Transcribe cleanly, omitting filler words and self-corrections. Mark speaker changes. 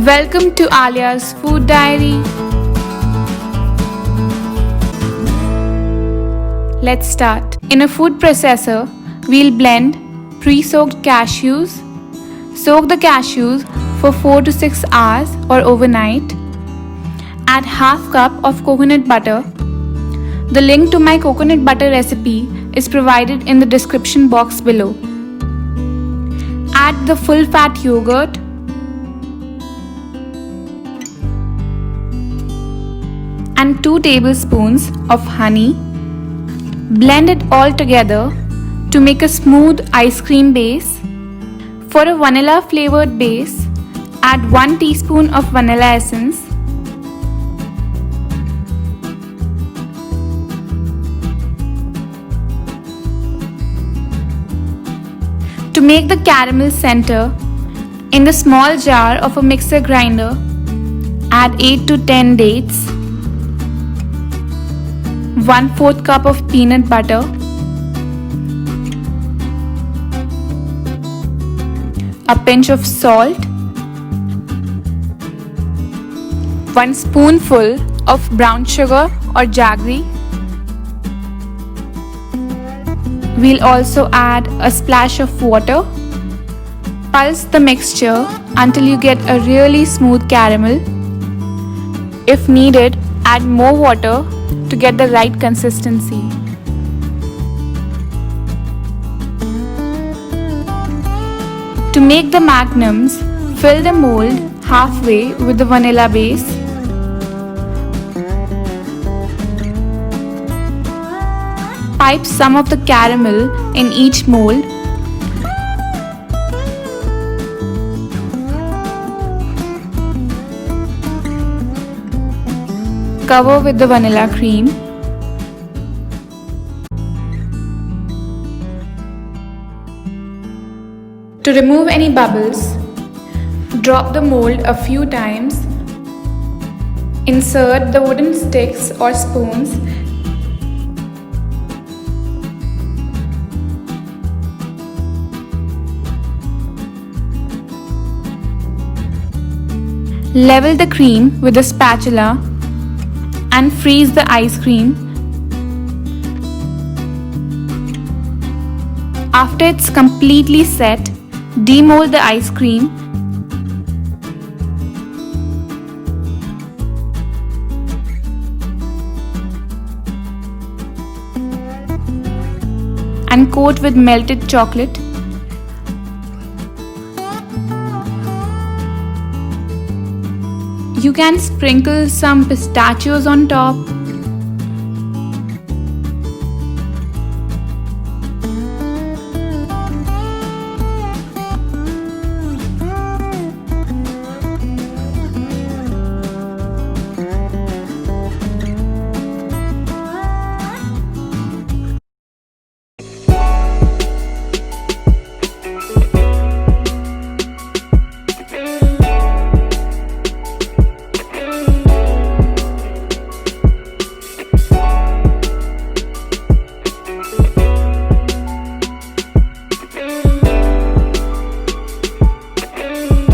Speaker 1: Welcome to Alia's Food Diary. Let's start. In a food processor, we'll blend pre-soaked cashews. Soak the cashews for 4 to 6 hours or overnight. Add half cup of coconut butter. The link to my coconut butter recipe is provided in the description box below. Add the full fat yogurt. And 2 tablespoons of honey. Blend it all together to make a smooth ice cream base. For a vanilla flavored base, add 1 teaspoon of vanilla essence. To make the caramel center, in the small jar of a mixer grinder, add 8 to 10 dates, 1/4 cup of peanut butter, a pinch of salt, 1 spoonful of brown sugar or jaggery. We'll also add a splash of water. Pulse the mixture until you get a really smooth caramel. If needed, add more water to get the right consistency. To make the magnums, fill the mold halfway with the vanilla base. Pipe some of the caramel in each mold. Cover with the vanilla cream. To remove any bubbles, drop the mold a few times. Insert the wooden sticks or spoons. Level the cream with a spatula and freeze the ice cream. After it's completely set, demold the ice cream. And coat with melted chocolate. You can sprinkle some pistachios on top.